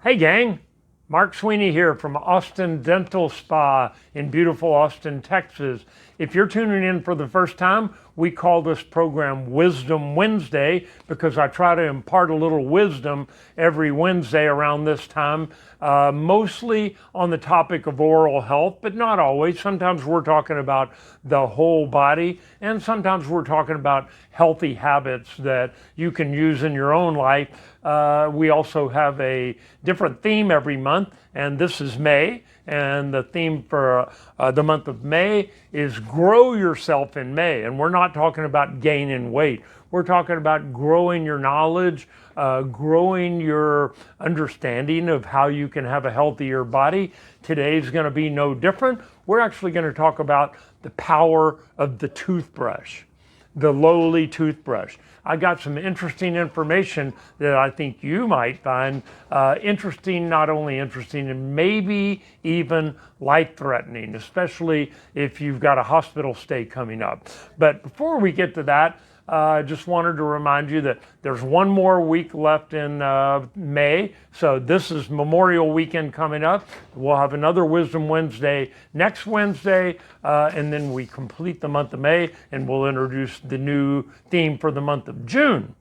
Hey gang, Mark Sweeney here from Austin Dental Spa in beautiful Austin, Texas. If you're tuning in for the first time, we call this program Wisdom Wednesday because I try to impart a little wisdom every Wednesday around this time, mostly on the topic of oral health, but not always. Sometimes we're talking about the whole body, and sometimes we're talking about healthy habits that you can use in your own life. We also have a different theme every month, and this is May, and the theme for the month of May is Grow Yourself in May. And we're not talking about gaining weight. We're talking about growing your knowledge, growing your understanding of how you can have a healthier body. Today's going to be no different. We're actually going to talk about the power of the toothbrush, the lowly toothbrush. I got some interesting information that I think you might find interesting, not only interesting, and maybe even life-threatening, especially if you've got a hospital stay coming up. But before we get to that, I just wanted to remind you that there's one more week left in May. So this is Memorial Weekend coming up. We'll have another Wisdom Wednesday next Wednesday, and then we complete the month of May, and we'll introduce the new theme for the month of June.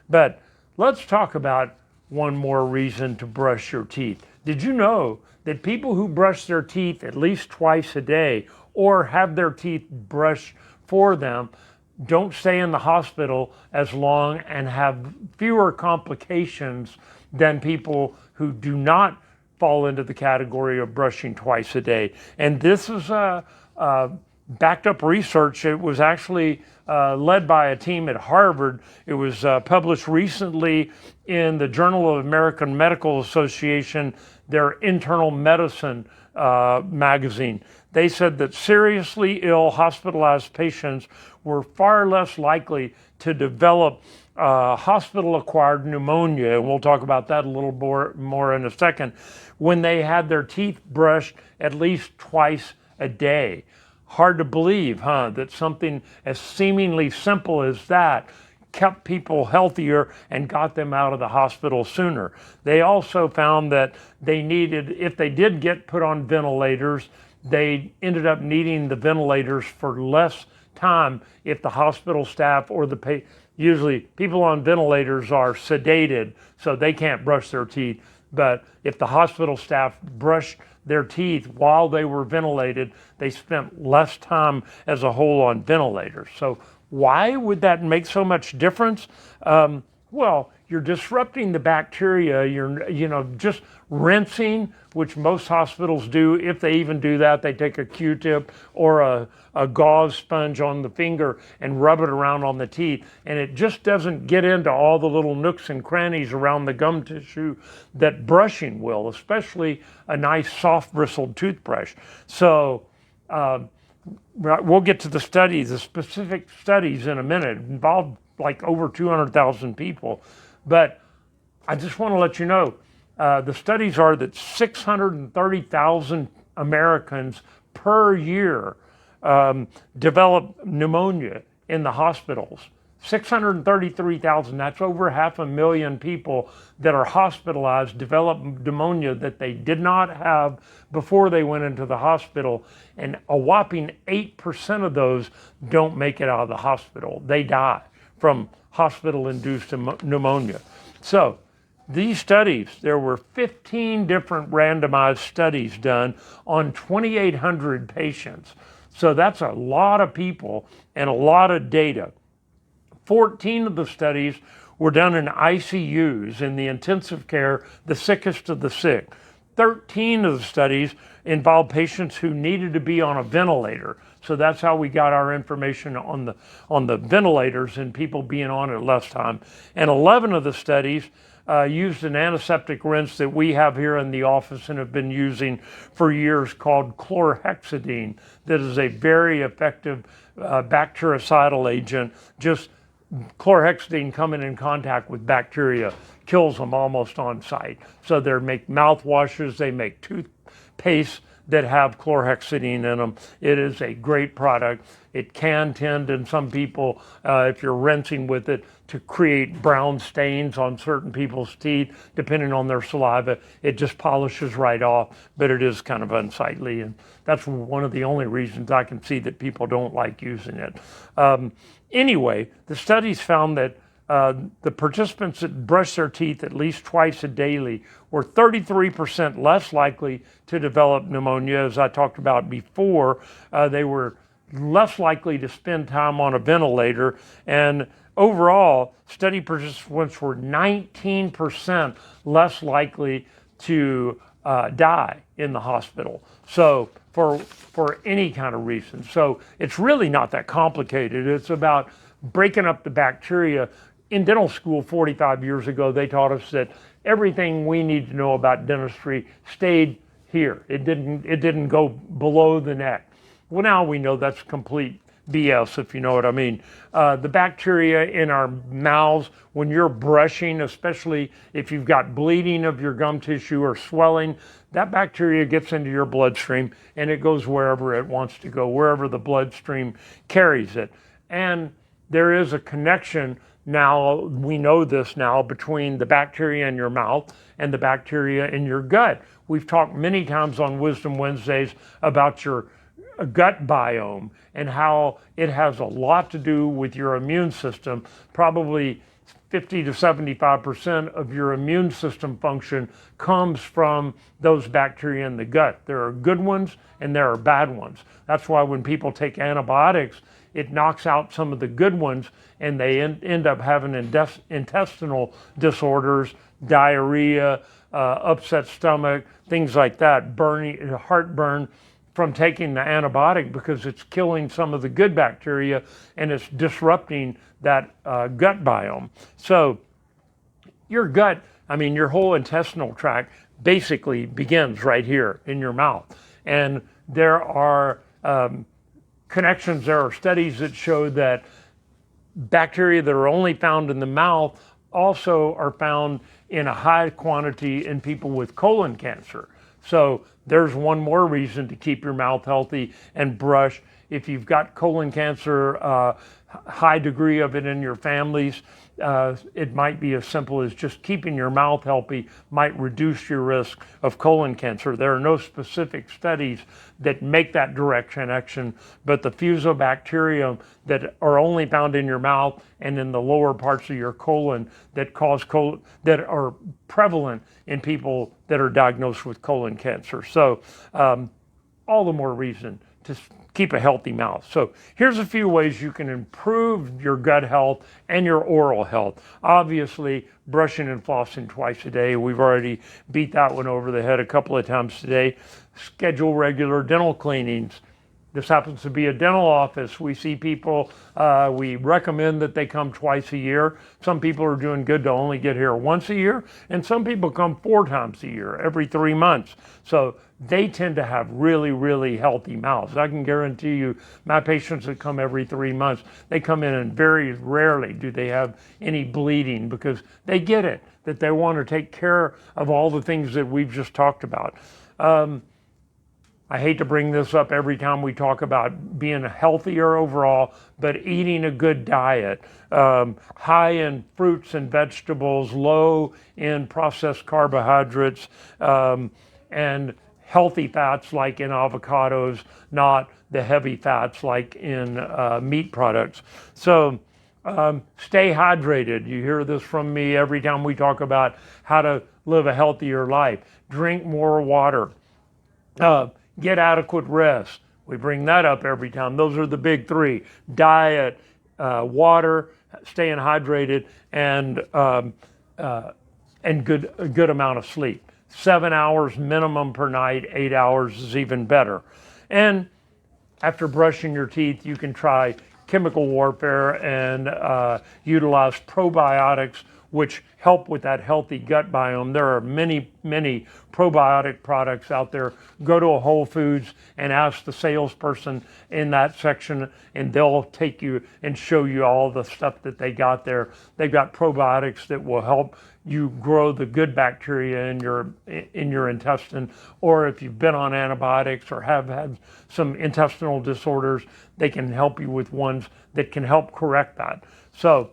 But let's talk about one more reason to brush your teeth. Did you know that people who brush their teeth at least twice a day or have their teeth brushed for them don't stay in the hospital as long and have fewer complications than people who do not fall into the category of brushing twice a day? And this is backed up research. It was actually led by a team at Harvard. It was published recently in the Journal of American Medical Association, their internal medicine magazine. They said that seriously ill hospitalized patients were far less likely to develop hospital-acquired pneumonia, and we'll talk about that a little more in a second, when they had their teeth brushed at least twice a day. Hard to believe, huh, that something as seemingly simple as that kept people healthier and got them out of the hospital sooner. They also found that they needed, if they did get put on ventilators, they ended up needing the ventilators for less time if the hospital staff or the usually people on ventilators are sedated, so they can't brush their teeth. But if the hospital staff brushed their teeth while they were ventilated, they spent less time as a whole on ventilators. So why would that make so much difference? Well, you're disrupting the bacteria. You're, just rinsing, which most hospitals do. If they even do that, they take a Q-tip or a gauze sponge on the finger and rub it around on the teeth. And it just doesn't get into all the little nooks and crannies around the gum tissue that brushing will, especially a nice soft bristled toothbrush. So we'll get to the studies, the specific studies in a minute. It involved like over 200,000 people. But I just want to let you know, the studies are that 630,000 Americans per year develop pneumonia in the hospitals. 633,000, that's over 500,000 people that are hospitalized develop pneumonia that they did not have before they went into the hospital. And a whopping 8% of those don't make it out of the hospital. They die from hospital-induced pneumonia. So these studies, there were 15 different randomized studies done on 2,800 patients. So that's a lot of people and a lot of data. 14 of the studies were done in ICUs, in the intensive care, the sickest of the sick. 13 of the studies involved patients who needed to be on a ventilator. So that's how we got our information on the ventilators and people being on it less time. And 11 of the studies used an antiseptic rinse that we have here in the office and have been using for years called chlorhexidine. That is a very effective bactericidal agent. Just chlorhexidine coming in contact with bacteria kills them almost on sight. So they make mouthwashes, they make toothpaste, that have chlorhexidine in them. It is a great product. It can tend in some people, if you're rinsing with it, to create brown stains on certain people's teeth, depending on their saliva. It just polishes right off, but it is kind of unsightly. And that's one of the only reasons I can see that people don't like using it. Anyway, the studies found that the participants that brush their teeth at least twice a daily were 33% less likely to develop pneumonia. As I talked about before, they were less likely to spend time on a ventilator, and overall, study participants were 19% less likely to die in the hospital. So for any kind of reason. So it's really not that complicated. It's about breaking up the bacteria. In dental school 45 years ago, they taught us that everything we need to know about dentistry stayed here. It didn't go below the neck. Well, now we know that's complete BS, if you know what I mean. The bacteria in our mouths, when you're brushing, especially if you've got bleeding of your gum tissue or swelling, that bacteria gets into your bloodstream and it goes wherever it wants to go, wherever the bloodstream carries it. And there is a connection now, we know this now, between the bacteria in your mouth and the bacteria in your gut. We've talked many times on Wisdom Wednesdays about your gut biome and how it has a lot to do with your immune system. Probably 50 to 75% of your immune system function comes from those bacteria in the gut. There are good ones and there are bad ones. That's why when people take antibiotics, it knocks out some of the good ones and they end up having intestinal disorders, diarrhea, upset stomach, things like that, burning, heartburn, from taking the antibiotic, because it's killing some of the good bacteria and it's disrupting that gut biome. So your gut, your whole intestinal tract basically begins right here in your mouth. And there are connections, there are studies that show that bacteria that are only found in the mouth also are found in a high quantity in people with colon cancer. So there's one more reason to keep your mouth healthy and brush. If you've got colon cancer, high degree of it in your families, it might be as simple as just keeping your mouth healthy might reduce your risk of colon cancer. There are no specific studies that make that direct connection, but the fusobacterium that are only found in your mouth and in the lower parts of your colon that that are prevalent in people that are diagnosed with colon cancer. So all the more reason to keep a healthy mouth. So here's a few ways you can improve your gut health and your oral health. Obviously, brushing and flossing twice a day. We've already beat that one over the head a couple of times today. Schedule regular dental cleanings. This happens to be a dental office. We see people, we recommend that they come twice a year. Some people are doing good to only get here once a year, and some people come 4 times a year, every 3 months. So they tend to have really, really healthy mouths. I can guarantee you, my patients that come every 3 months, they come in and very rarely do they have any bleeding, because they get it, that they want to take care of all the things that we've just talked about. I hate to bring this up every time we talk about being healthier overall, but eating a good diet, high in fruits and vegetables, low in processed carbohydrates, and healthy fats like in avocados, not the heavy fats like in meat products. So stay hydrated. You hear this from me every time we talk about how to live a healthier life. Drink more water. Get adequate rest. We bring that up every time. Those are the big 3: diet, water, staying hydrated, and a good amount of sleep. 7 hours minimum per night. 8 hours is even better. And after brushing your teeth, you can try chemical warfare and utilize probiotics which help with that healthy gut biome. There are many, many probiotic products out there. Go to a Whole Foods and ask the salesperson in that section, and they'll take you and show you all the stuff that they got there. They've got probiotics that will help you grow the good bacteria in your intestine, or if you've been on antibiotics or have had some intestinal disorders, they can help you with ones that can help correct that. So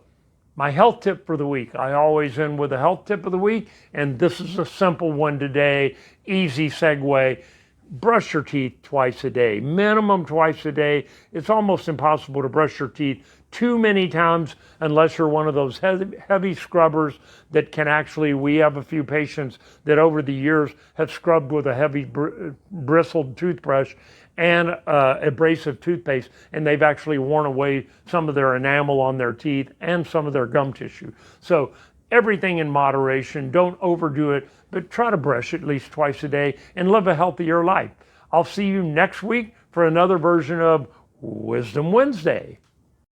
my health tip for the week, I always end with a health tip of the week, and this is a simple one today, easy segue. Brush your teeth twice a day, minimum twice a day. It's almost impossible to brush your teeth too many times unless you're one of those heavy scrubbers that can actually, we have a few patients that over the years have scrubbed with a heavy bristled toothbrush and abrasive toothpaste, and they've actually worn away some of their enamel on their teeth and some of their gum tissue. So everything in moderation, don't overdo it, but try to brush at least twice a day and live a healthier life. I'll see you next week for another version of Wisdom Wednesday.